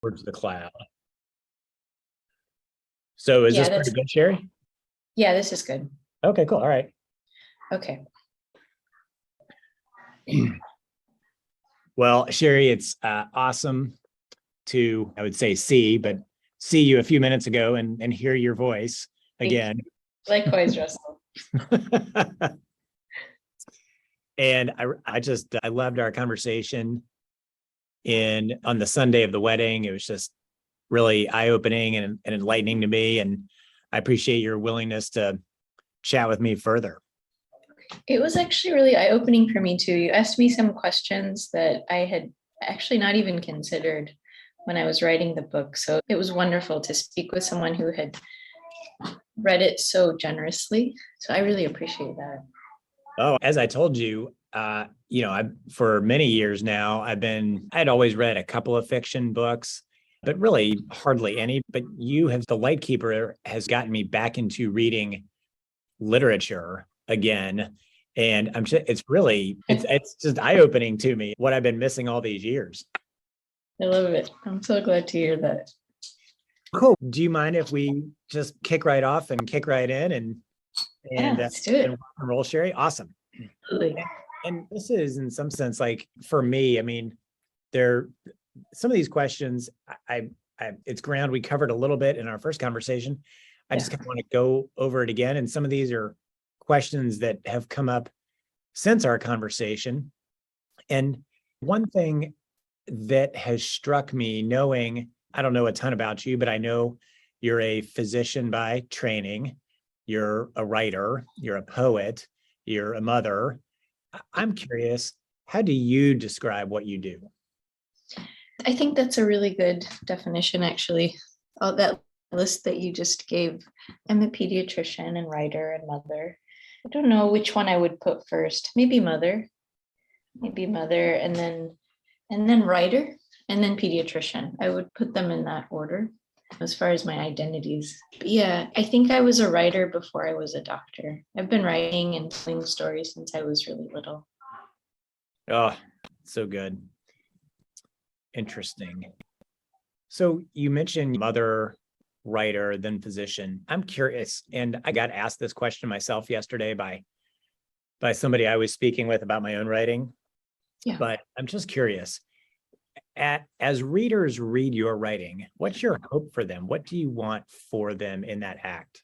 towards the cloud. So is Yeah, this pretty good, Sherry? yeah, this is good. Okay, cool. All right. Okay. Well, Sherry, it's awesome to, I would say see you a few minutes ago and hear your voice again. Likewise, Russell. And I loved our conversation on the Sunday of the wedding. It was just really eye-opening and enlightening to me. And I appreciate your willingness to chat with me further. It was actually really eye-opening for me too. You asked me some questions that I had actually not even considered when I was writing the book. So it was wonderful to speak with someone who had read it so generously. So I really appreciate that. Oh, as I told you, for many years now, I'd always read a couple of fiction books, but really hardly any. But the Lightkeeper has gotten me back into reading literature again. And it's just eye-opening to me what I've been missing all these years. I love it. I'm so glad to hear that. Cool. Do you mind if we just kick right off and kick right in and let's do it. And rock and roll, Sherry? Awesome. Absolutely. And this is in some sense, like for me, I mean, some of these questions, it's ground we covered a little bit in our first conversation. I just kind of want to go over it again. And some of these are questions that have come up since our conversation. And one thing that has struck me, knowing, I don't know a ton about you, but I know you're a physician by training, you're a writer, you're a poet, you're a mother. I'm curious, how do you describe what you do? I think that's a really good definition, actually. All that list that you just gave. I'm a pediatrician and writer and mother. I don't know which one I would put first. Maybe mother, and then writer, and then pediatrician. I would put them in that order as far as my identities. But yeah, I think I was a writer before I was a doctor. I've been writing and telling stories since I was really little. Oh, so good. Interesting. So you mentioned mother, writer, then physician. I'm curious, and I got asked this question myself yesterday by somebody I was speaking with about my own writing. Yeah. But I'm just curious, as readers read your writing, what's your hope for them? What do you want for them in that act?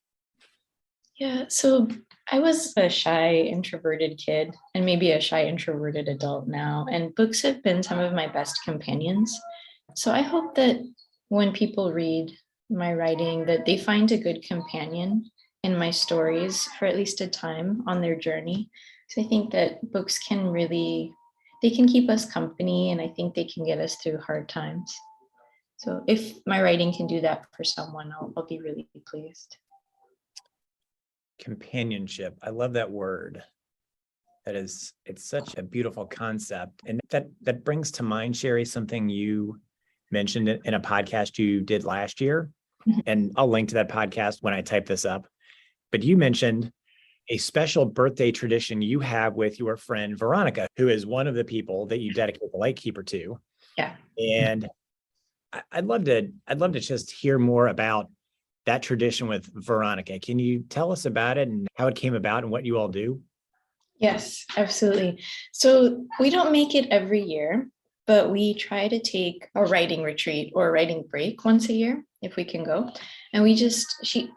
Yeah, so I was a shy, introverted kid and maybe a shy, introverted adult now, and books have been some of my best companions. So I hope that when people read my writing, that they find a good companion in my stories for at least a time on their journey. So I think that books they can keep us company, and I think they can get us through hard times. So if my writing can do that for someone, I'll be really pleased. Companionship. I love that word. It's such a beautiful concept. And that brings to mind, Sherry, something you mentioned in a podcast you did last year. And I'll link to that podcast when I type this up. But you mentioned a special birthday tradition you have with your friend Veronica, who is one of the people that you dedicate the Lightkeeper to. Yeah. And I'd love to just hear more about that tradition with Veronica. Can you tell us about it and how it came about and what you all do? Yes, absolutely. So we don't make it every year, but we try to take a writing retreat or a writing break once a year if we can go. And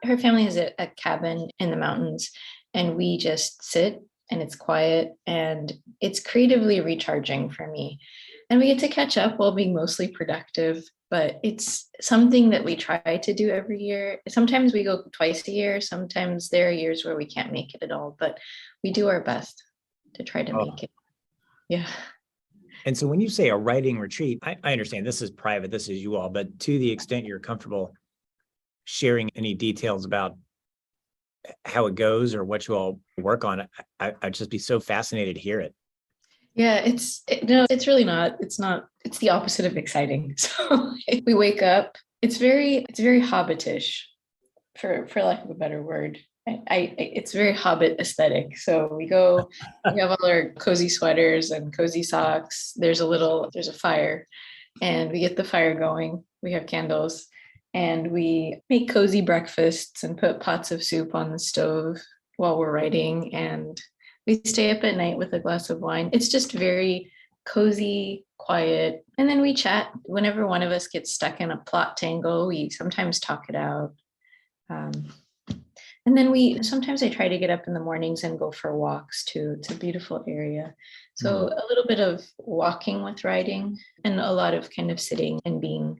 her family has a cabin in the mountains, and we just sit, and it's quiet and it's creatively recharging for me. And we get to catch up while being mostly productive, but it's something that we try to do every year. Sometimes we go twice a year. Sometimes there are years where we can't make it at all, but we do our best to try to make it. Yeah. And so when you say a writing retreat, I understand this is private, this is you all, but to the extent you're comfortable sharing any details about how it goes or what you all work on, I'd just be so fascinated to hear it. Yeah, it's really not. It's the opposite of exciting. So we wake up, it's very hobbitish, for lack of a better word. It's very Hobbit aesthetic. So we have all our cozy sweaters and cozy socks. There's a fire, and we get the fire going, we have candles, and we make cozy breakfasts and put pots of soup on the stove while we're writing. And we stay up at night with a glass of wine. It's just very cozy, quiet. And then we chat. Whenever one of us gets stuck in a plot tangle, we sometimes talk it out. And then sometimes I try to get up in the mornings and go for walks too. It's a beautiful area. So a little bit of walking with writing, and a lot of kind of sitting and being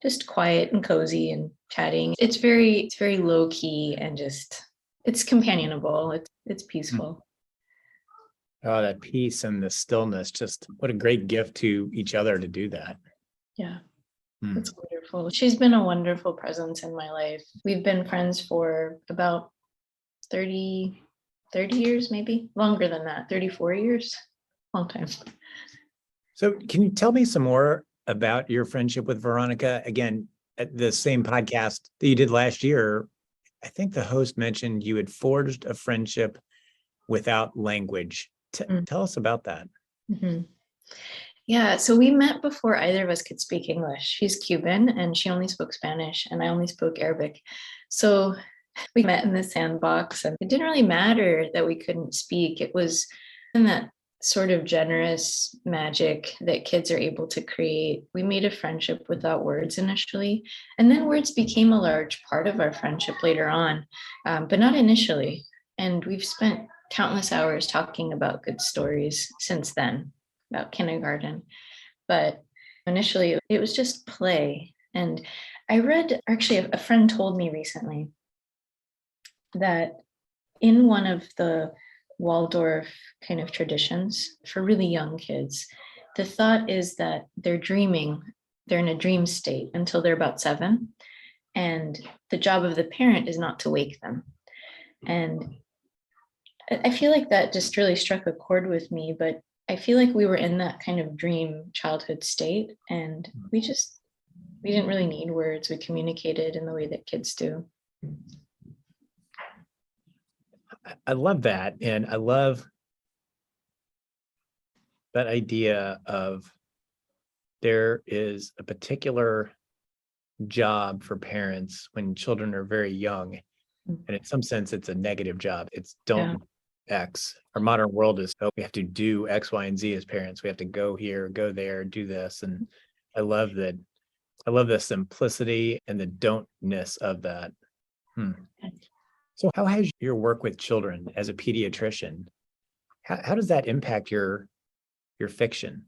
just quiet and cozy and chatting. It's very low key and just, it's companionable. It's peaceful. Oh, that peace and the stillness, just what a great gift to each other to do that. Yeah. It's wonderful. She's been a wonderful presence in my life. We've been friends for about 30 years, maybe longer than that, 34 years, long time. So can you tell me some more about your friendship with Veronica? Again, at the same podcast that you did last year, I think the host mentioned you had forged a friendship without language. Tell us about that. Mm-hmm. Yeah, so we met before either of us could speak English. She's Cuban and she only spoke Spanish and I only spoke Arabic. So we met in the sandbox, and it didn't really matter that we couldn't speak. It was in that sort of generous magic that kids are able to create. We made a friendship without words initially, and then words became a large part of our friendship later on, but not initially. And we've spent countless hours talking about good stories since then, about kindergarten. But initially it was just play. And I read, actually a friend told me recently that in one of the Waldorf kind of traditions for really young kids, the thought is that they're dreaming, they're in a dream state until they're about 7. And the job of the parent is not to wake them. And I feel like that just really struck a chord with me, but I feel like we were in that kind of dream childhood state, and we didn't really need words. We communicated in the way that kids do. I love that. And I love that idea of there is a particular job for parents when children are very young. And in some sense, it's a negative job. It's don't X. Our modern world is, oh, we have to do X, Y, and Z as parents. We have to go here, go there, do this. And I love that. I love the simplicity and the don't-ness of that. So how has your work with children as a pediatrician, how does that impact your fiction?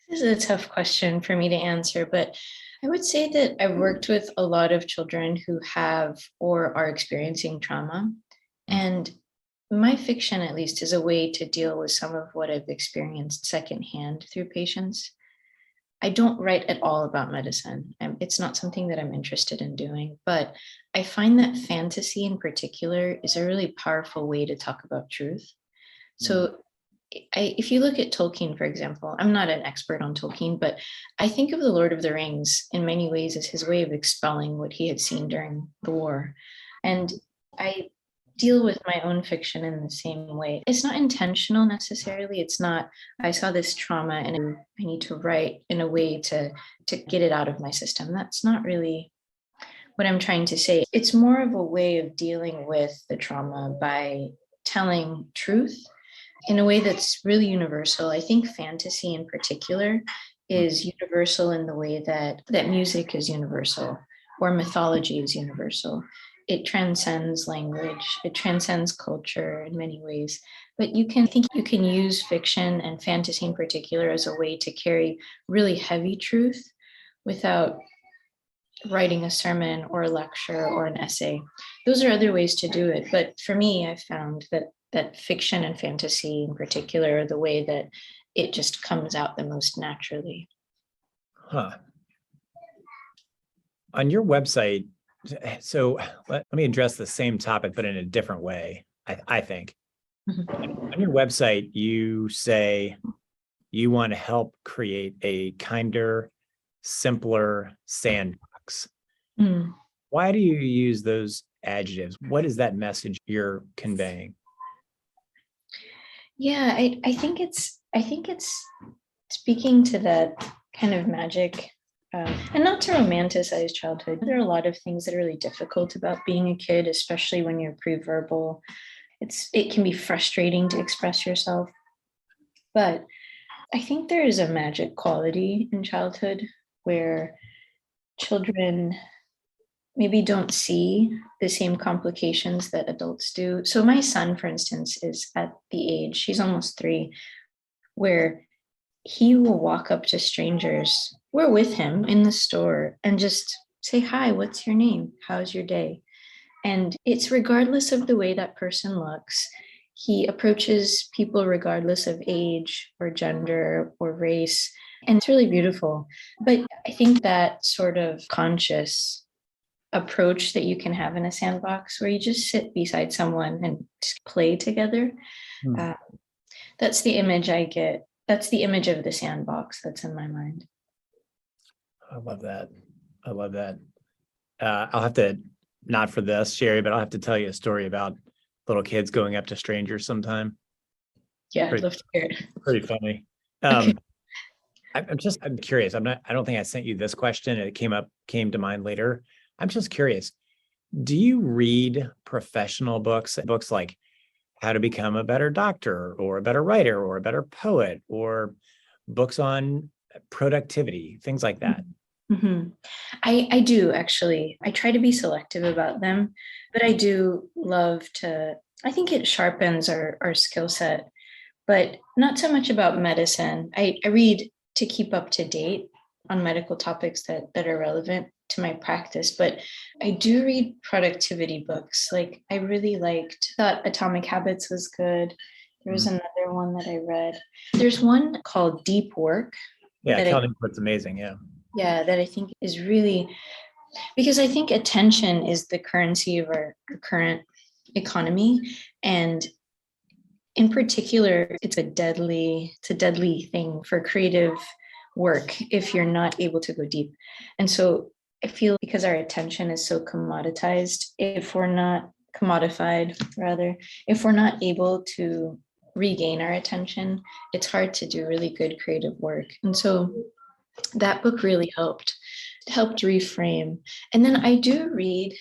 This is a tough question for me to answer, but I would say that I've worked with a lot of children who have or are experiencing trauma. And my fiction, at least, is a way to deal with some of what I've experienced secondhand through patients. I don't write at all about medicine. It's not something that I'm interested in doing, but I find that fantasy in particular is a really powerful way to talk about truth. So if you look at Tolkien, for example, I'm not an expert on Tolkien, but I think of The Lord of the Rings in many ways as his way of expelling what he had seen during the war. And I deal with my own fiction in the same way. It's not intentional necessarily. It's not, I saw this trauma and I need to write in a way to get it out of my system. That's not really what I'm trying to say. It's more of a way of dealing with the trauma by telling truth in a way that's really universal. I think fantasy in particular is universal in the way that music is universal or mythology is universal. It transcends language, it transcends culture in many ways. But I think you can use fiction and fantasy in particular as a way to carry really heavy truth without writing a sermon or a lecture or an essay. Those are other ways to do it. But for me, I've found that fiction and fantasy in particular are the way that it just comes out the most naturally. On your website, so let me address the same topic, but in a different way, I think. On your website, you say you want to help create a kinder, simpler sandbox. Why do you use those adjectives? What is that message you're conveying? Yeah, I think it's speaking to that kind of magic And not to romanticize childhood, there are a lot of things that are really difficult about being a kid, especially when you're pre-verbal. It can be frustrating to express yourself, but I think there is a magic quality in childhood where children maybe don't see the same complications that adults do. So my son, for instance, is at the age, he's almost 3, where he will walk up to strangers. We're with him in the store and just say, "Hi, what's your name? How's your day?" And it's regardless of the way that person looks. He approaches people regardless of age or gender or race. And it's really beautiful. But I think that sort of conscious approach that you can have in a sandbox where you just sit beside someone and just play together, Hmm. uh, that's the image I get. That's the image of the sandbox that's in my mind. I love that. I love that. I'll have to, not for this, Sherry, but I'll have to tell you a story about little kids going up to strangers sometime. Yeah, I'd Pretty, love to hear it. pretty funny. Okay. I'm curious. I don't think I sent you this question. It came to mind later. I'm just curious. Do you read professional books like how to become a better doctor or a better writer or a better poet, or books on productivity, things like that? Mhm. I do actually. I try to be selective about them, but I do love to, I think it sharpens our skill set, but not so much about medicine. I read to keep up to date on medical topics that are relevant to my practice, but I do read productivity books. Like I really thought Atomic Habits was good. There was Mhm. another one that I read. There's one called Deep Work Yeah, that Calvin Cook's amazing. Yeah. that I think is really, because I think attention is the currency of our current economy. And in particular, it's a deadly thing for creative work if you're not able to go deep. And so I feel because our attention is so commoditized, if we're not commodified, rather, if we're not able to regain our attention, it's hard to do really good creative work. And so that book really helped reframe. And then I do read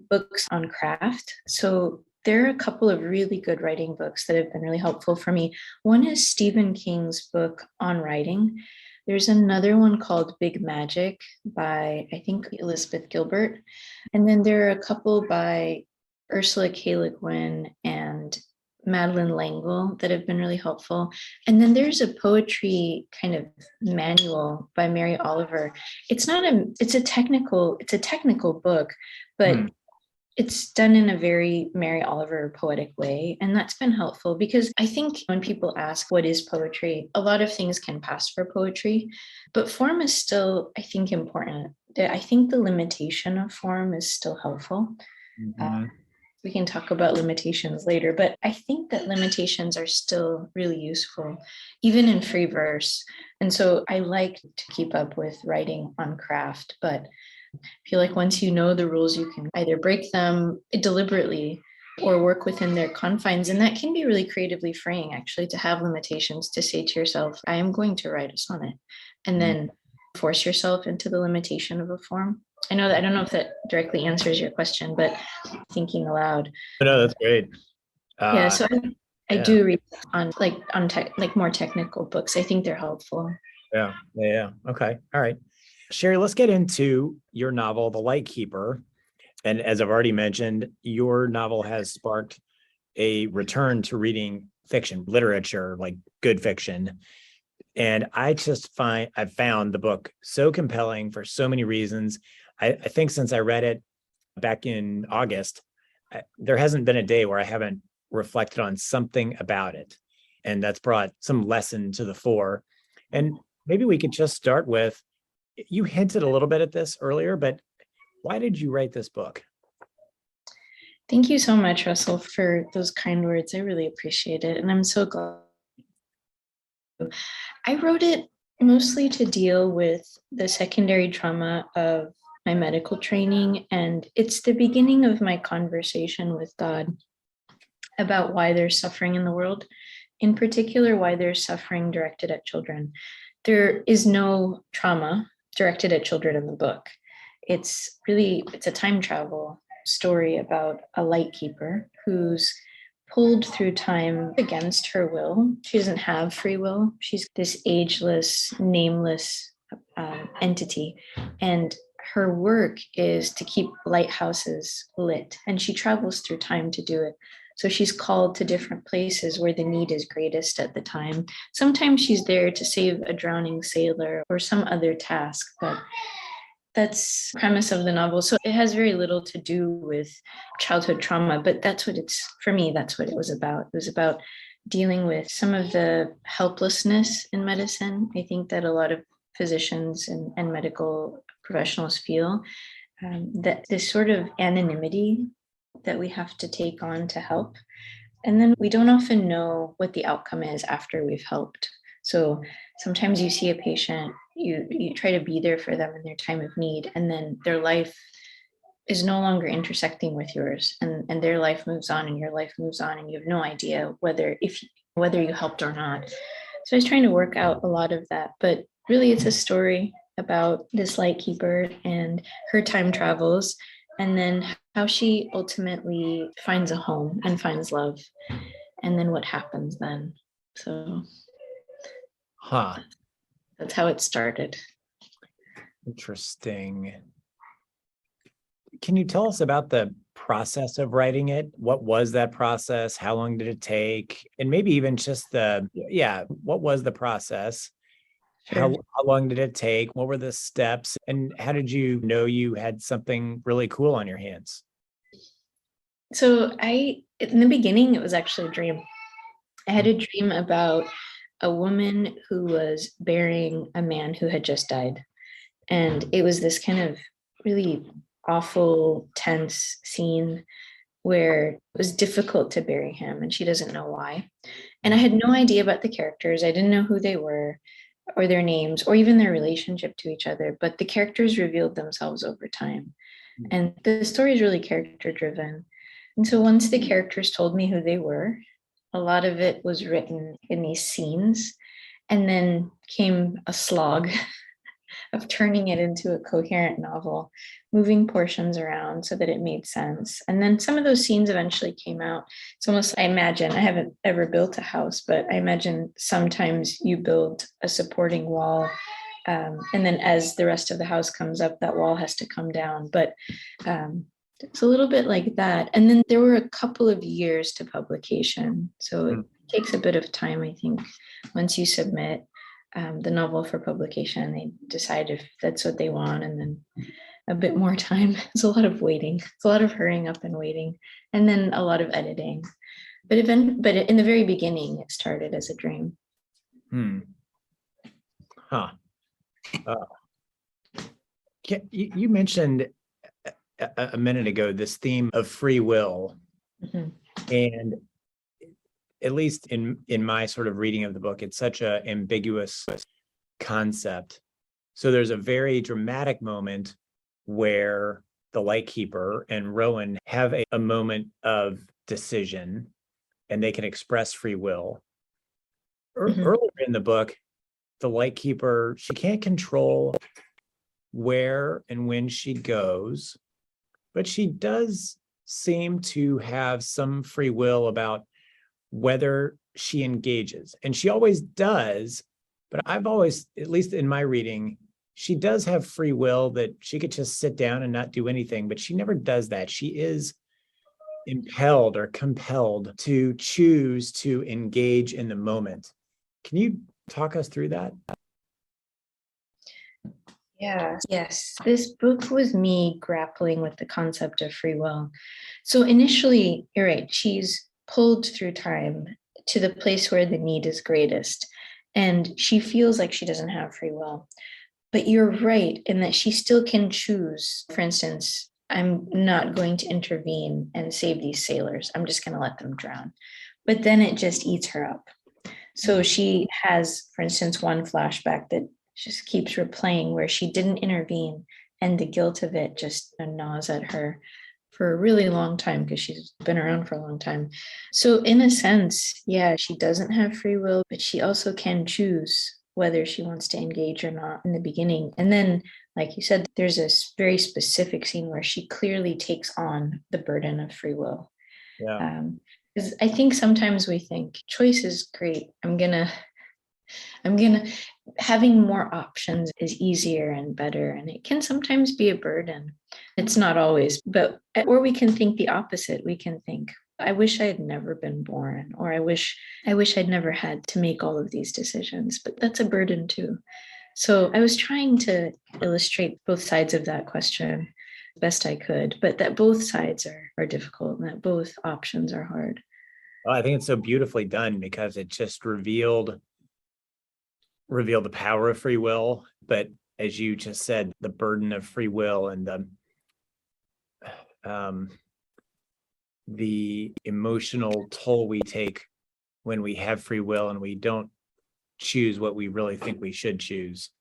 books on craft. So there are a couple of really good writing books that have been really helpful for me. One is Stephen King's book on writing. There's another one called Big Magic by, I think, Elizabeth Gilbert. And then there are a couple by Ursula K. Le Guin and Madeline L'Engle that have been really helpful. And then there's a poetry kind of manual by Mary Oliver. It's a technical book, but Hmm. it's done in a very Mary Oliver poetic way. And that's been helpful because I think when people ask what is poetry, a lot of things can pass for poetry, but form is still, I think, important. I think the limitation of form is still helpful. Mhm. We can talk about limitations later, but I think that limitations are still really useful, even in free verse. And so I like to keep up with writing on craft, but I feel like once you know the rules, you can either break them deliberately or work within their confines. And that can be really creatively freeing, actually, to have limitations, to say to yourself, I am going to write a sonnet, and then force yourself into the limitation of a form. I don't know if that directly answers your question, but thinking aloud. No, that's great. Yeah, Uh, so I yeah, do read on tech, like more technical books. I think they're helpful. yeah. Okay. All right. Sherry, let's get into your novel, The Lightkeeper. And as I've already mentioned, your novel has sparked a return to reading fiction, literature, like good fiction. And I've found the book so compelling for so many reasons. I think since I read it back in August, there hasn't been a day where I haven't reflected on something about it. And that's brought some lesson to the fore. And maybe we could just start with, you hinted a little bit at this earlier, but why did you write this book? Thank you so much, Russell, for those kind words. I really appreciate it. And I'm so glad. I wrote it mostly to deal with the secondary trauma of my medical training. And it's the beginning of my conversation with God about why there's suffering in the world, in particular, why there's suffering directed at children. there is no trauma directed at children in the book. It's a time travel story about a lightkeeper who's pulled through time against her will. She doesn't have free will. She's this ageless, nameless entity. And her work is to keep lighthouses lit. And she travels through time to do it. So she's called to different places where the need is greatest at the time. Sometimes she's there to save a drowning sailor or some other task, but that's the premise of the novel. So it has very little to do with childhood trauma, but for me, that's what it was about. It was about dealing with some of the helplessness in medicine. I think that a lot of physicians and medical professionals feel that this sort of anonymity that we have to take on to help. And then we don't often know what the outcome is after we've helped. So sometimes you see a patient, you try to be there for them in their time of need, and then their life is no longer intersecting with yours, and their life moves on and your life moves on, and you have no idea whether you helped or not. So I was trying to work out a lot of that, but really it's a story about this lightkeeper and her time travels, and then how she ultimately finds a home and finds love, and then what happens then. So that's how it started. Interesting. Can you tell us about the process of writing it? What was that process? How long did it take? And maybe even just what was the process? Sure. How long did it take? What were the steps? And how did you know you had something really cool on your hands? So in the beginning, it was actually a dream. I had a dream about a woman who was burying a man who had just died. And it was this kind of really awful, tense scene where it was difficult to bury him, and she doesn't know why. And I had no idea about the characters. I didn't know who they were or their names or even their relationship to each other, but the characters revealed themselves over time. And the story is really character driven. And so once the characters told me who they were, a lot of it was written in these scenes, and then came a slog of turning it into a coherent novel, moving portions around so that it made sense. And then some of those scenes eventually came out. It's almost, I imagine, I haven't ever built a house, but I imagine sometimes you build a supporting wall, and then as the rest of the house comes up, that wall has to come down. But it's a little bit like that. And then there were a couple of years to publication. So it takes a bit of time, I think, once you submit the novel for publication, they decide if that's what they want, and then a bit more time. It's a lot of waiting. It's a lot of hurrying up and waiting, and then a lot of editing. But in the very beginning, it started as a dream. You mentioned a minute ago this theme of free will, and at least in my sort of reading of the book, it's such an ambiguous concept. So there's a very dramatic moment where the Lightkeeper and Rowan have a moment of decision, and they can express free will. Earlier in the book, the Lightkeeper, she can't control where and when she goes, but she does seem to have some free will about whether she engages. And she always does, but I've always, at least in my reading, she does have free will that she could just sit down and not do anything, but she never does that. She is impelled or compelled to choose to engage in the moment. Can you talk us through that? Yeah, yes. This book was me grappling with the concept of free will. So initially, you're right, she's pulled through time to the place where the need is greatest, and she feels like she doesn't have free will. But you're right in that she still can choose. For instance, I'm not going to intervene and save these sailors. I'm just going to let them drown. But then it just eats her up. So she has, for instance, one flashback that just keeps replaying where she didn't intervene, and the guilt of it just gnaws at her for a really long time because she's been around for a long time. So in a sense, yeah, she doesn't have free will, but she also can choose whether she wants to engage or not in the beginning. And then, like you said, there's a very specific scene where she clearly takes on the burden of free will. Yeah. Because I think sometimes we think choice is great. Having more options is easier and better, and it can sometimes be a burden. It's not always, but, or we can think the opposite. We can think, I wish I had never been born, or I wish I'd never had to make all of these decisions, but that's a burden too. So I was trying to illustrate both sides of that question best I could, but that both sides are difficult and that both options are hard. Well, I think it's so beautifully done because it just revealed the power of free will, but as you just said, the burden of free will and the emotional toll we take when we have free will and we don't choose what we really think we should choose.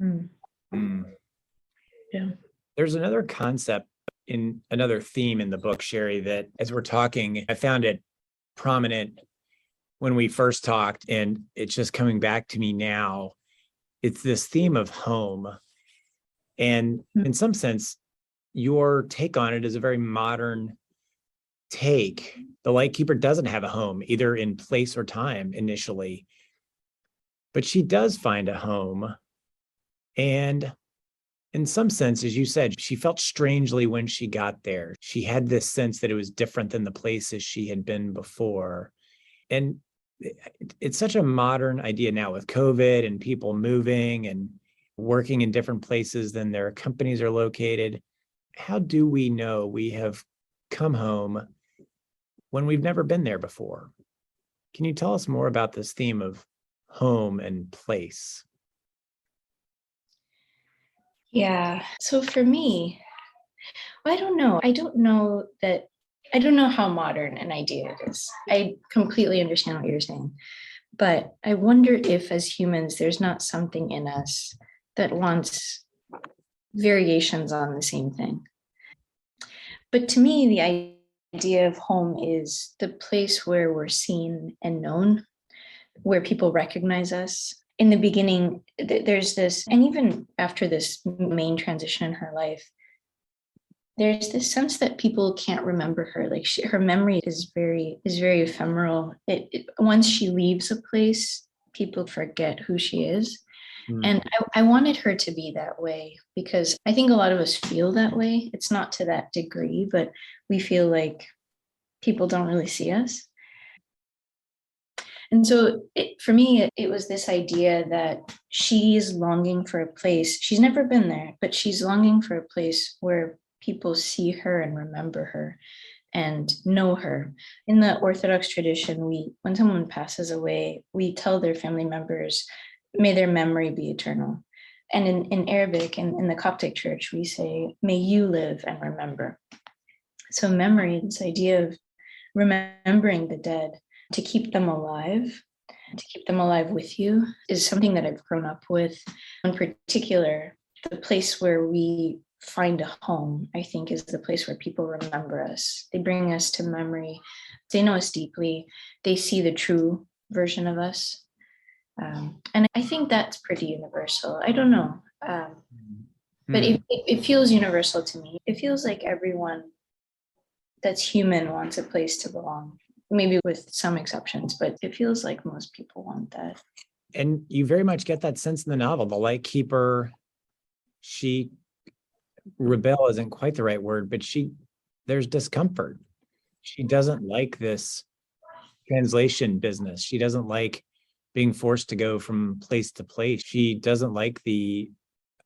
Mm. Yeah. There's another concept in another theme in the book, Sherry, that as we're talking, I found it prominent when we first talked, and it's just coming back to me now. It's this theme of home. And in some sense, your take on it is a very modern take. The Lightkeeper doesn't have a home, either in place or time initially, but she does find a home. And in some sense, as you said, she felt strangely when she got there. She had this sense that it was different than the places she had been before. And it's such a modern idea now with COVID and people moving and working in different places than their companies are located. How do we know we have come home when we've never been there before? Can you tell us more about this theme of home and place? Yeah. So for me, I don't know. I don't know how modern an idea it is. I completely understand what you're saying. But I wonder if as humans, there's not something in us that wants variations on the same thing. But to me, the idea of home is the place where we're seen and known, where people recognize us. In the beginning, there's this, and even after this main transition in her life, there's this sense that people can't remember her. Like her memory is very ephemeral. Once she leaves a place, people forget who she is. And I wanted her to be that way because I think a lot of us feel that way. It's not to that degree, but we feel like people don't really see us. And so for me, it was this idea that she's longing for a place. She's never been there, but she's longing for a place where people see her and remember her and know her. In the Orthodox tradition, when someone passes away, we tell their family members, may their memory be eternal. And in Arabic and in the Coptic church, we say, may you live and remember. So memory, this idea of remembering the dead, to keep them alive with you, is something that I've grown up with. In particular, the place where we find a home, I think, is the place where people remember us. They bring us to memory. They know us deeply. They see the true version of us. And I think that's pretty universal. I don't know. But it feels universal to me. It feels like everyone that's human wants a place to belong, maybe with some exceptions, but it feels like most people want that. And you very much get that sense in the novel. The Lightkeeper, rebel isn't quite the right word, but there's discomfort. She doesn't like this translation business. She doesn't like being forced to go from place to place. She doesn't like the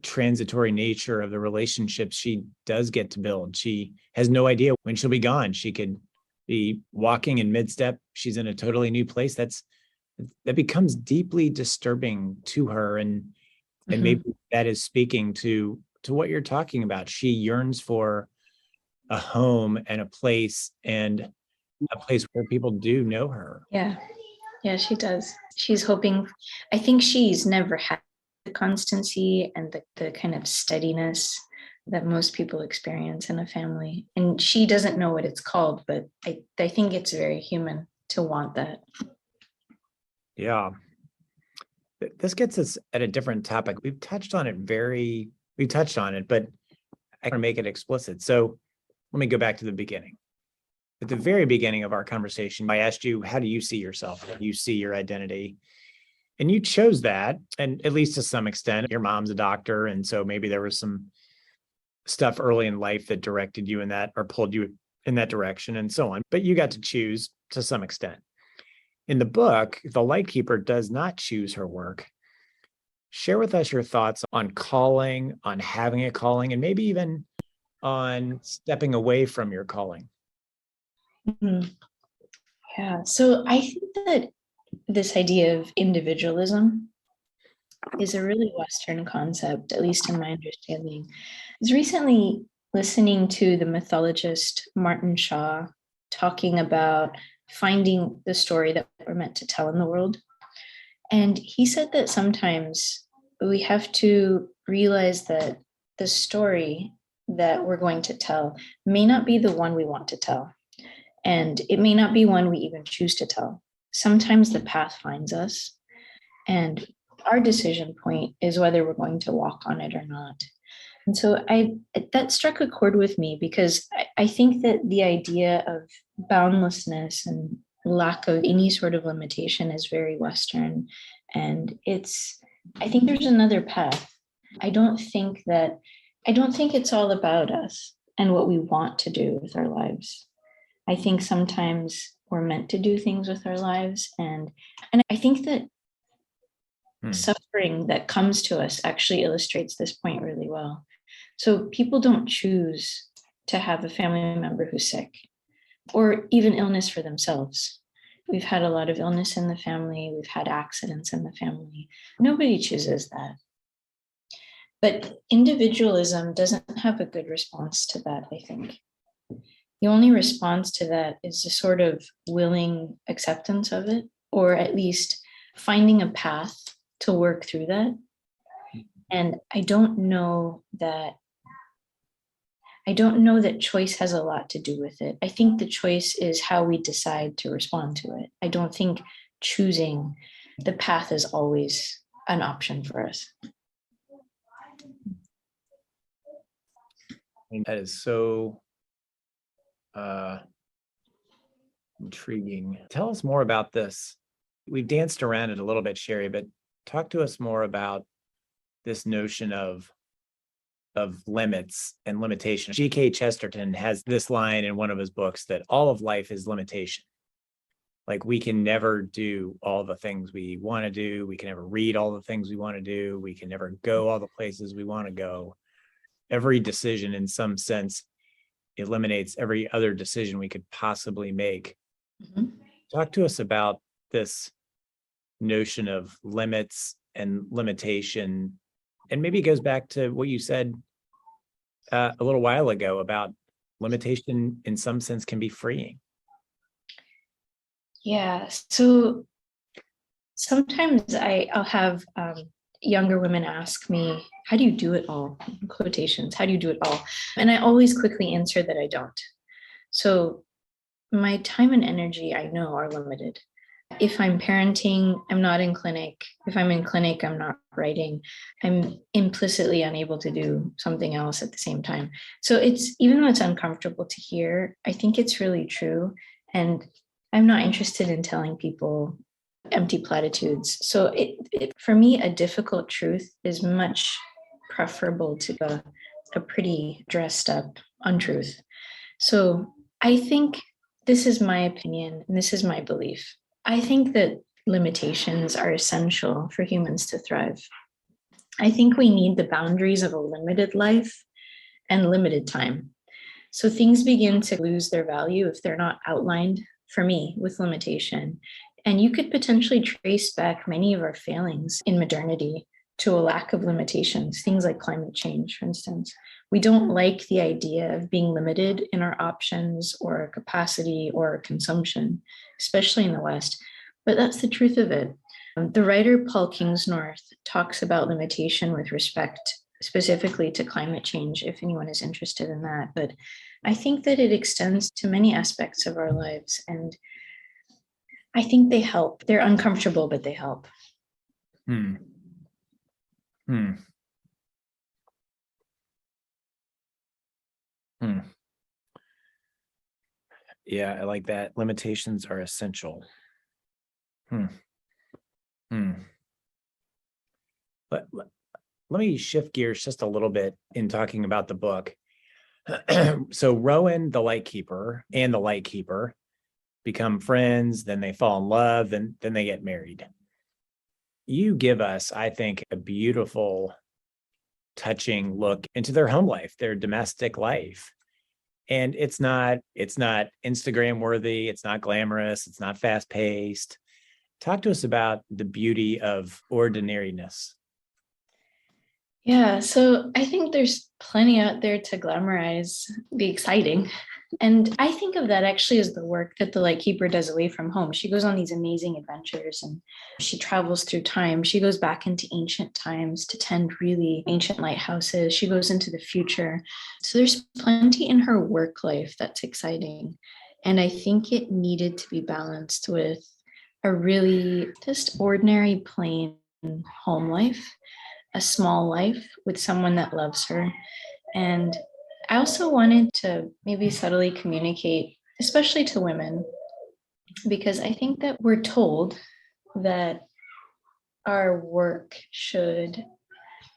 transitory nature of the relationships she does get to build. She has no idea when she'll be gone. She could be walking in mid-step. She's in a totally new place. That becomes deeply disturbing to her. And maybe that is speaking to what you're talking about. She yearns for a home and a place where people do know her. Yeah, she does. She's hoping, I think she's never had the constancy and the kind of steadiness that most people experience in a family. And she doesn't know what it's called, but I think it's very human to want that. Yeah. This gets us at a different topic. We've touched on it, but I want to make it explicit. So let me go back to the beginning. At the very beginning of our conversation, I asked you, how do you see yourself? How do you see your identity? And you chose that, and at least to some extent, your mom's a doctor. And so maybe there was some stuff early in life that directed you in that or pulled you in that direction and so on. But you got to choose to some extent. In the book, the Lightkeeper does not choose her work. Share with us your thoughts on calling, on having a calling, and maybe even on stepping away from your calling. Mhm. Yeah. So I think that this idea of individualism is a really Western concept, at least in my understanding. I was recently listening to the mythologist Martin Shaw talking about finding the story that we're meant to tell in the world. And he said that sometimes we have to realize that the story that we're going to tell may not be the one we want to tell. And it may not be one we even choose to tell. Sometimes the path finds us, and our decision point is whether we're going to walk on it or not. And so that struck a chord with me because I think that the idea of boundlessness and lack of any sort of limitation is very Western. And I think there's another path. I don't think it's all about us and what we want to do with our lives. I think sometimes we're meant to do things with our lives. And I think that suffering that comes to us actually illustrates this point really well. So people don't choose to have a family member who's sick or even illness for themselves. We've had a lot of illness in the family. We've had accidents in the family. Nobody chooses that. But individualism doesn't have a good response to that, I think. The only response to that is a sort of willing acceptance of it, or at least finding a path to work through that. And I don't know that choice has a lot to do with it. I think the choice is how we decide to respond to it. I don't think choosing the path is always an option for us. That is so intriguing. Tell us more about this. We've danced around it a little bit, Sherry, but talk to us more about this notion of limits and limitation. G.K. Chesterton has this line in one of his books that all of life is limitation. Like we can never do all the things we want to do. We can never read all the things we want to do. We can never go all the places we want to go. Every decision in some sense eliminates every other decision we could possibly make. Mm-hmm. Talk to us about this notion of limits and limitation. And maybe it goes back to what you said a little while ago about limitation in some sense can be freeing. Yeah. So sometimes I'll have younger women ask me, how do you do it all? In quotations, how do you do it all? And I always quickly answer that I don't. So my time and energy, I know, are limited. If I'm parenting, I'm not in clinic. If I'm in clinic, I'm not writing. I'm implicitly unable to do something else at the same time. So it's, even though it's uncomfortable to hear, I think it's really true. And I'm not interested in telling people empty platitudes. So for me, a difficult truth is much preferable to a pretty dressed up untruth. So I think this is my opinion, and this is my belief. I think that limitations are essential for humans to thrive. I think we need the boundaries of a limited life and limited time. So things begin to lose their value if they're not outlined, for me, with limitation. And you could potentially trace back many of our failings in modernity to a lack of limitations, things like climate change, for instance. We don't like the idea of being limited in our options or our capacity or our consumption, especially in the West. But that's the truth of it. The writer Paul Kingsnorth talks about limitation with respect specifically to climate change, if anyone is interested in that. But I think that it extends to many aspects of our lives. And I think they help. They're uncomfortable, but they help. Hmm. Hmm. Hmm. Yeah, I like that. Limitations are essential. Hmm. Hmm. Let me shift gears just a little bit in talking about the book. So Rowan, the Lightkeeper, and the Lightkeeper become friends, then they fall in love, then they get married. You give us, I think, a beautiful, touching look into their home life, their domestic life. And it's not Instagram worthy, it's not glamorous, it's not fast paced. Talk to us about the beauty of ordinariness. Yeah, so I think there's plenty out there to glamorize the exciting. And I think of that actually as the work that the Lightkeeper does away from home. She goes on these amazing adventures and she travels through time. She goes back into ancient times to tend really ancient lighthouses. She goes into the future. So there's plenty in her work life that's exciting. And I think it needed to be balanced with a really just ordinary, plain home life, a small life with someone that loves her. And I also wanted to maybe subtly communicate, especially to women, because I think that we're told that our work should,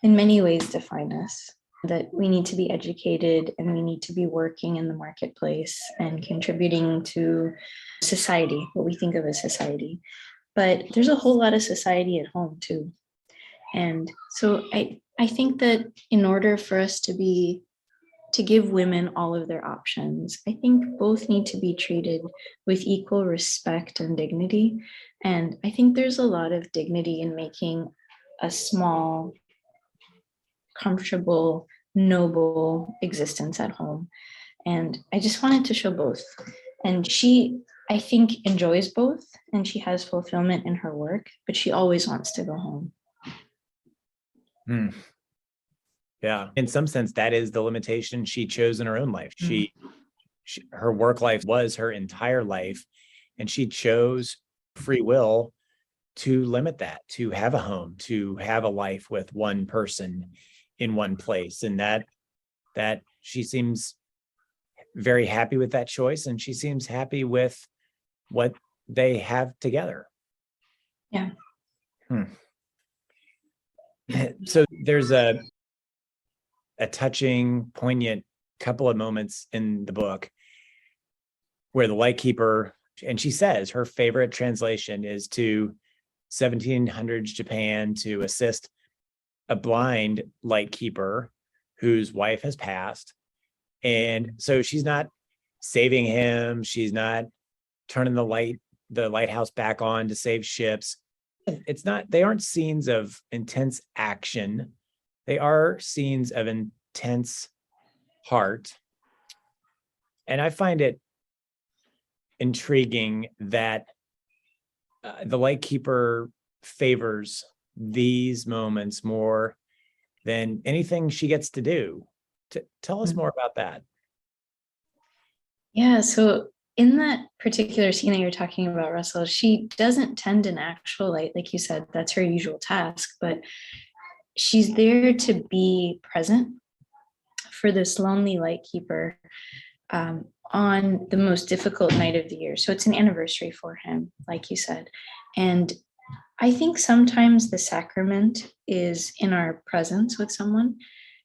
in many ways, define us, that we need to be educated and we need to be working in the marketplace and contributing to society, what we think of as society. But there's a whole lot of society at home too. And so I think that in order for us to give women all of their options, I think both need to be treated with equal respect and dignity. And I think there's a lot of dignity in making a small, comfortable, noble existence at home. And I just wanted to show both. And she, I think, enjoys both and she has fulfillment in her work, but she always wants to go home. Hmm. Yeah. In some sense, that is the limitation she chose in her own life. Her work life was her entire life, and she chose free will to limit that, to have a home, to have a life with one person in one place. And that she seems very happy with that choice, and she seems happy with what they have together. Yeah. So there's a touching, poignant couple of moments in the book where the Lightkeeper, and she says her favorite translation is to 1700s Japan to assist a blind Lightkeeper whose wife has passed. And so she's not saving him. She's not turning the lighthouse back on to save ships. They aren't scenes of intense action. They are scenes of intense heart. And I find it intriguing that the Lightkeeper favors these moments more than anything she gets to do. Tell us more about that. Yeah, so in that particular scene that you're talking about, Russell, she doesn't tend an actual light, like you said, that's her usual task, but she's there to be present for this lonely Lightkeeper on the most difficult night of the year. So it's an anniversary for him, like you said. And I think sometimes the sacrament is in our presence with someone,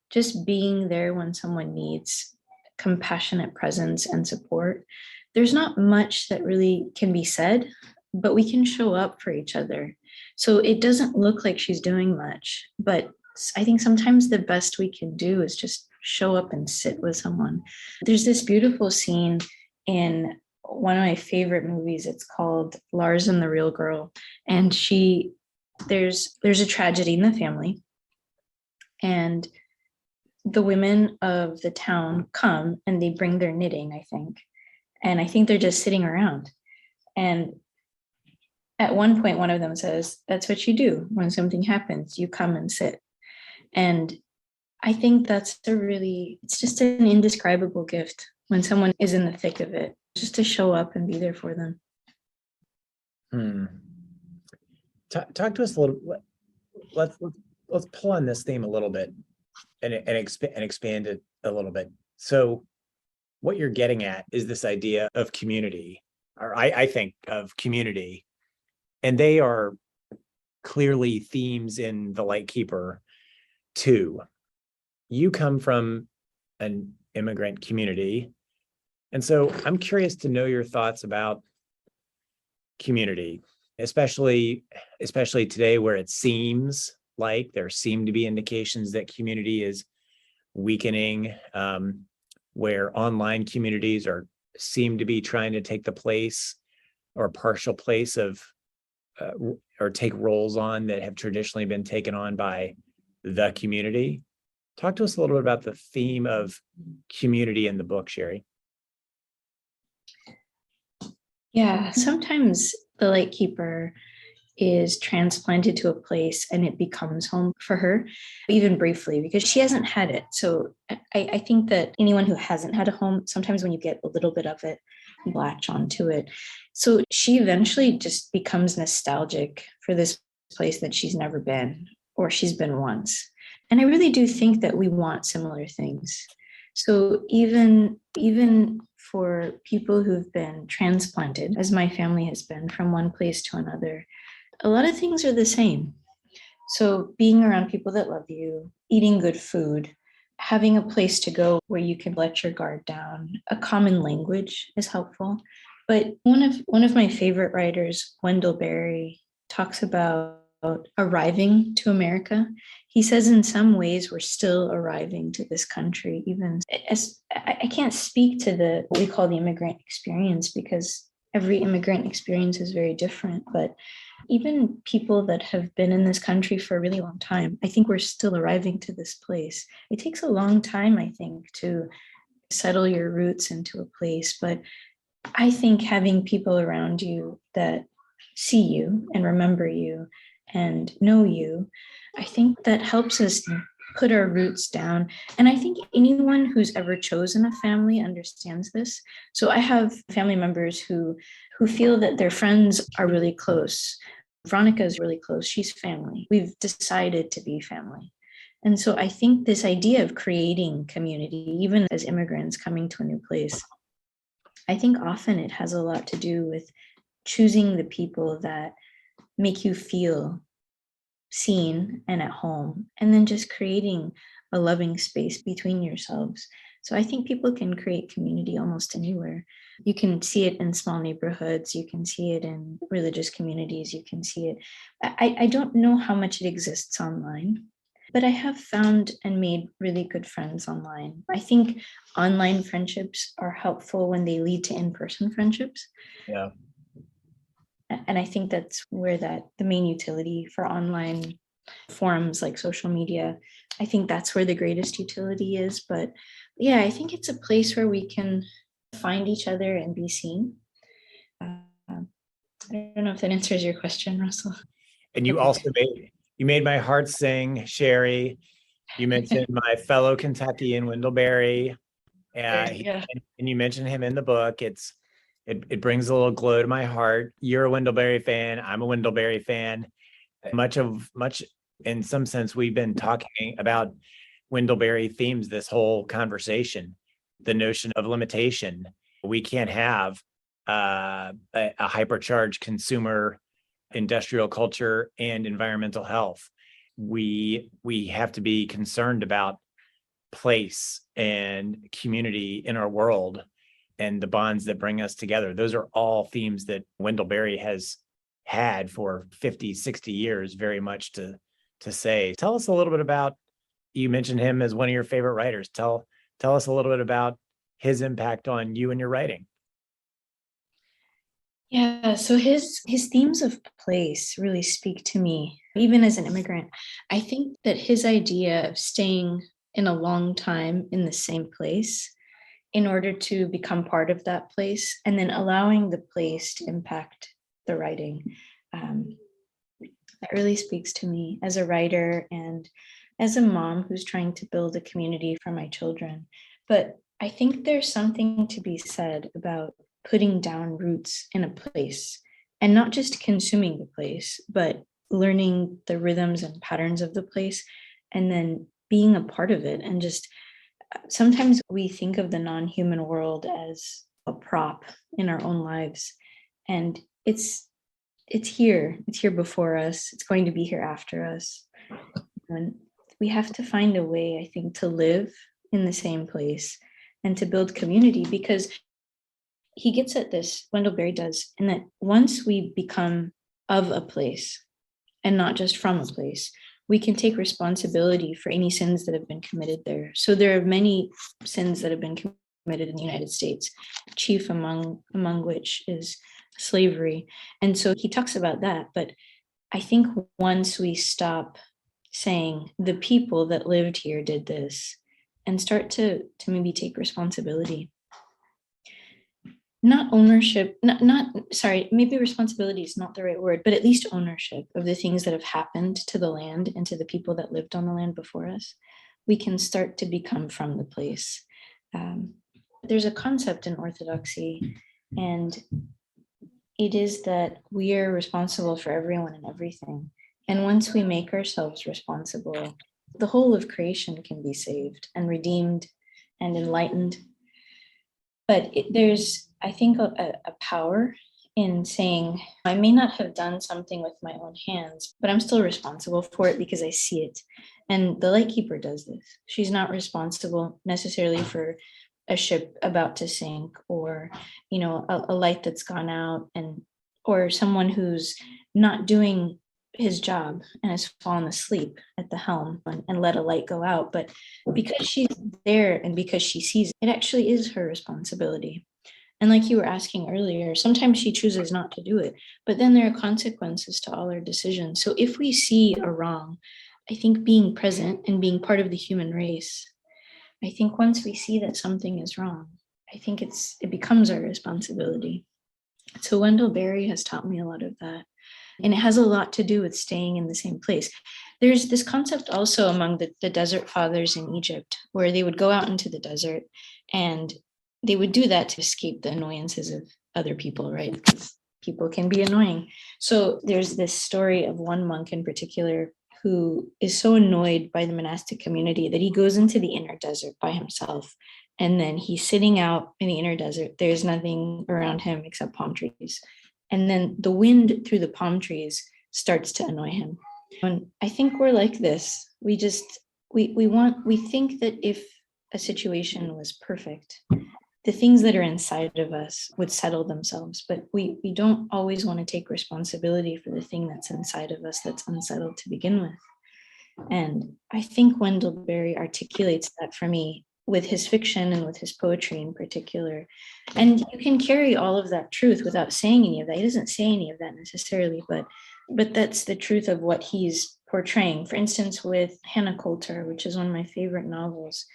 just being there when someone needs compassionate presence and support. There's not much that really can be said, but we can show up for each other. So it doesn't look like she's doing much, but I think sometimes the best we can do is just show up and sit with someone. There's this beautiful scene in one of my favorite movies. It's called Lars and the Real Girl. And there's a tragedy in the family. And the women of the town come and they bring their knitting, I think. And I think they're just sitting around. And at one point, one of them says, "That's what you do when something happens. You come and sit." And I think it's just an indescribable gift when someone is in the thick of it, just to show up and be there for them. Talk to us a little. let's pull on this theme a little bit and expand it a little bit. So what you're getting at is this idea of community, or I think of community, and they are clearly themes in the Lightkeeper too. You come from an immigrant community, and so I'm curious to know your thoughts about community, especially today, where it seems like there seem to be indications that community is weakening, where online communities seem to be trying to take the place or a partial place of or take roles on that have traditionally been taken on by the community. Talk to us a little bit about the theme of community in the book, Sherry. Yeah, sometimes the Lightkeeper is transplanted to a place and it becomes home for her, even briefly, because she hasn't had it. So I think that anyone who hasn't had a home, sometimes when you get a little bit of it, you latch onto it. So she eventually just becomes nostalgic for this place that she's never been, or she's been once. And I really do think that we want similar things. So even for people who've been transplanted, as my family has been, from one place to another, a lot of things are the same. So being around people that love you, eating good food, having a place to go where you can let your guard down, a common language is helpful. But one of my favorite writers, Wendell Berry, talks about arriving to America. He says in some ways we're still arriving to this country, even as I can't speak to what we call the immigrant experience, because every immigrant experience is very different. But even people that have been in this country for a really long time, I think we're still arriving to this place. It takes a long time, I think, to settle your roots into a place. But I think having people around you that see you and remember you and know you, I think that helps us put our roots down. And I think anyone who's ever chosen a family understands this. So I have family members who feel that their friends are really close. Veronica is really close. She's family. We've decided to be family. And so I think this idea of creating community, even as immigrants coming to a new place, I think often it has a lot to do with choosing the people that make you feel seen and at home, and then just creating a loving space between yourselves. So I think people can create community almost anywhere. You can see it in small neighborhoods. You can see it in religious communities. You can see it. I don't know how much it exists online, but I have found and made really good friends online. I think online friendships are helpful when they lead to in-person friendships. Yeah. And I think that's where the main utility for online forums like social media, I think that's where the greatest utility is. But yeah, I think it's a place where we can find each other and be seen. I don't know if that answers your question, Russell. And you also made my heart sing, Sherry. You mentioned my fellow Kentuckian, Wendell Berry, and you mentioned him in the book. It brings a little glow to my heart. You're a Wendell Berry fan. I'm a Wendell Berry fan. Much in some sense, we've been talking about Wendell Berry themes this whole conversation. The notion of limitation. We can't have a hypercharged consumer industrial culture and environmental health. We have to be concerned about place and community in our world and the bonds that bring us together. Those are all themes that Wendell Berry has had for 50, 60 years, very much to say. Tell us a little bit about, you mentioned him as one of your favorite writers. Tell us a little bit about his impact on you and your writing. Yeah, so his themes of place really speak to me, even as an immigrant. I think that his idea of staying in a long time in the same place in order to become part of that place, and then allowing the place to impact the writing, that really speaks to me as a writer and as a mom who's trying to build a community for my children. But I think there's something to be said about putting down roots in a place and not just consuming the place, but learning the rhythms and patterns of the place, and then being a part of it. And just sometimes we think of the non-human world as a prop in our own lives, and it's here. It's here before us. It's going to be here after us. And we have to find a way, I think, to live in the same place and to build community, because he gets at this, Wendell Berry does, and that once we become of a place and not just from a place, we can take responsibility for any sins that have been committed there. So there are many sins that have been committed in the United States, chief among which is slavery. And so he talks about that. But I think once we stop saying the people that lived here did this and start to maybe take responsibility, not ownership, sorry, maybe responsibility is not the right word, but at least ownership of the things that have happened to the land and to the people that lived on the land before us, we can start to become from the place. There's a concept in Orthodoxy, and it is that we are responsible for everyone and everything. And once we make ourselves responsible, the whole of creation can be saved and redeemed and enlightened. But there's, I think, a power in saying, I may not have done something with my own hands, but I'm still responsible for it because I see it. And the Lightkeeper does this. She's not responsible necessarily for a ship about to sink, or, you know, a light that's gone out, and or someone who's not doing his job and has fallen asleep at the helm and let a light go out. But because she's there and because she sees it, it actually is her responsibility. And like you were asking earlier, sometimes she chooses not to do it, but then there are consequences to all our decisions. So if we see a wrong, I think being present and being part of the human race, I think once we see that something is wrong, I think it becomes our responsibility. So Wendell Berry has taught me a lot of that. And it has a lot to do with staying in the same place. There's this concept also among the desert fathers in Egypt, where they would go out into the desert and they would do that to escape the annoyances of other people, right? Because people can be annoying. So there's this story of one monk in particular who is so annoyed by the monastic community that he goes into the inner desert by himself. And then he's sitting out in the inner desert. There's nothing around him except palm trees. And then the wind through the palm trees starts to annoy him. And I think we're like this. We think that if a situation was perfect, the things that are inside of us would settle themselves. But we don't always want to take responsibility for the thing that's inside of us that's unsettled to begin with. And I think Wendell Berry articulates that for me with his fiction and with his poetry in particular. And you can carry all of that truth without saying any of that. He doesn't say any of that necessarily, but that's the truth of what he's portraying. For instance, with Hannah Coulter, which is one of my favorite novels,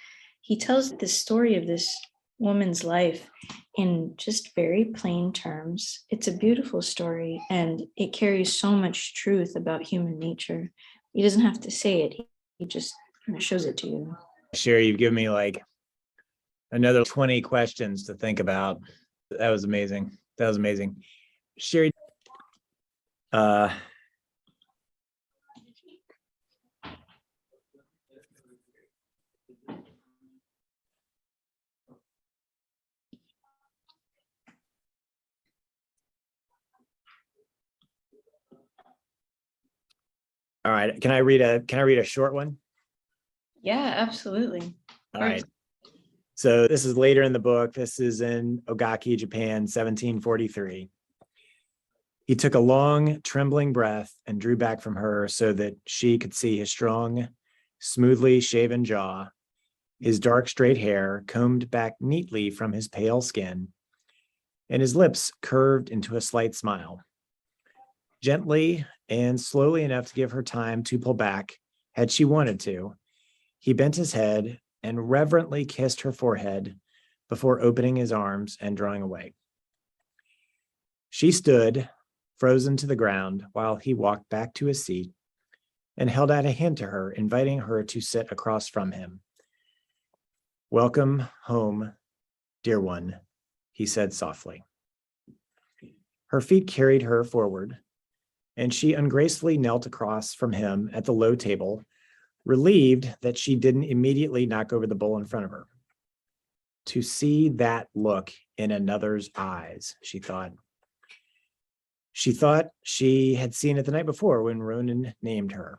he tells the story of this woman's life in just very plain terms. It's a beautiful story, and it carries so much truth about human nature. He doesn't have to say it. He just kind of shows it to you. Sherry, you've given me like another 20 questions to think about. That was amazing. Sherry, all right. Can I read a short one? Yeah, absolutely. All right. So this is later in the book. This is in Ogaki, Japan, 1743. He took a long, trembling breath and drew back from her so that she could see his strong, smoothly shaven jaw, his dark, straight hair combed back neatly from his pale skin, and his lips curved into a slight smile. Gently and slowly enough to give her time to pull back, had she wanted to, he bent his head and reverently kissed her forehead before opening his arms and drawing away. She stood, frozen to the ground, while he walked back to his seat and held out a hand to her, inviting her to sit across from him. "Welcome home, dear one," he said softly. Her feet carried her forward, and she ungracefully knelt across from him at the low table, relieved that she didn't immediately knock over the bowl in front of her. To see that look in another's eyes, she thought. She thought she had seen it the night before when Ronan named her.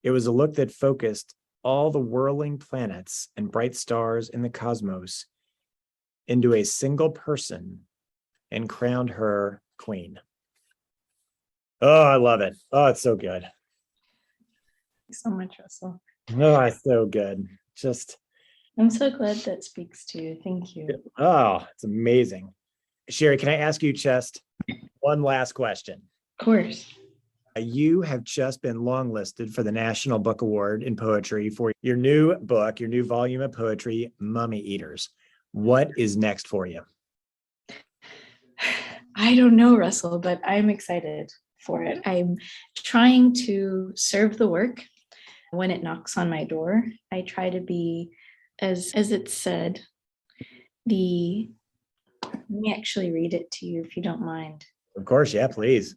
It was a look that focused all the whirling planets and bright stars in the cosmos into a single person and crowned her queen. Oh, I love it. Oh, it's so good. Thanks so much, Russell. Oh, it's so good. Just, I'm so glad that speaks to you. Thank you. oh, it's amazing. Sherry, can I ask you just one last question? Of course. You have just been longlisted for the National Book Award in Poetry for your new book, your new volume of poetry, Mummy Eaters. What is next for you? I don't know, Russell, but I'm excited for it. I'm trying to serve the work when it knocks on my door. I try to be, as it said, let me actually read it to you if you don't mind. Of course, yeah, please.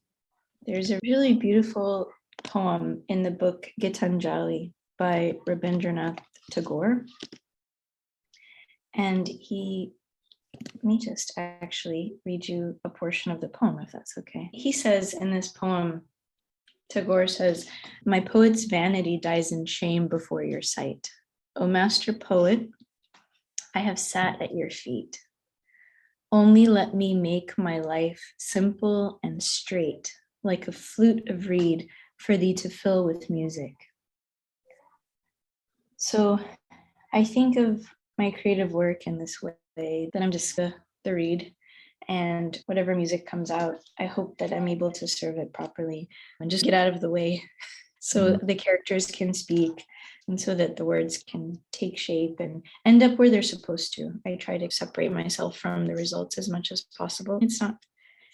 There's a really beautiful poem in the book Gitanjali by Rabindranath Tagore. And let me just actually read you a portion of the poem, if that's okay. He says in this poem, Tagore says, "My poet's vanity dies in shame before your sight. O master poet, I have sat at your feet. Only let me make my life simple and straight, like a flute of reed for thee to fill with music." So I think of my creative work in this way, that I'm just the reed, and whatever music comes out, I hope that I'm able to serve it properly and just get out of the way so the characters can speak and so that the words can take shape and end up where they're supposed to. I try to separate myself from the results as much as possible.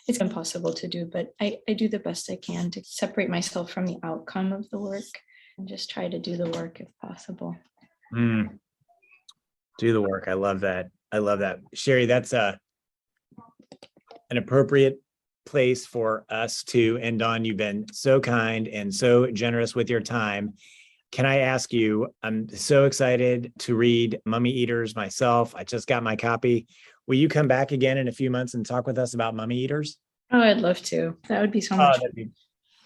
It's impossible to do, but I do the best I can to separate myself from the outcome of the work and just try to do the work if possible. Do the work. I love that. I love that. Sherry, that's an appropriate place for us to end on. You've been so kind and so generous with your time. Can I ask you, I'm so excited to read Mummy Eaters myself. I just got my copy. Will you come back again in a few months and talk with us about Mummy Eaters? Oh, I'd love to. That would be so much fun.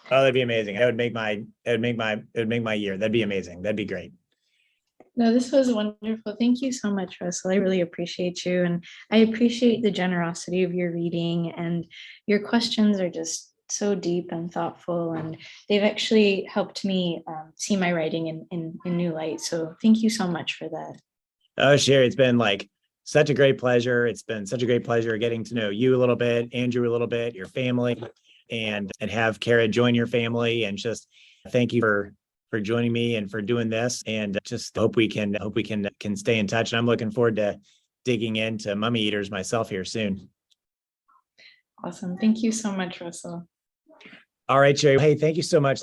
That'd be amazing. It would make my year. That'd be amazing. That'd be great. No, this was wonderful. Thank you so much, Russell. I really appreciate you. And I appreciate the generosity of your reading, and your questions are just so deep and thoughtful. And they've actually helped me see my writing in new light. So thank you so much for that. Oh, Sherry, it's been like such a great pleasure. It's been such a great pleasure getting to know you a little bit, Andrew a little bit, your family, and have Kara join your family. And just thank you for joining me and for doing this. And just hope we can stay in touch. And I'm looking forward to digging into Mummy Eaters myself here soon. Awesome. Thank you so much, Russell. All right, Sherry. Hey, thank you so much.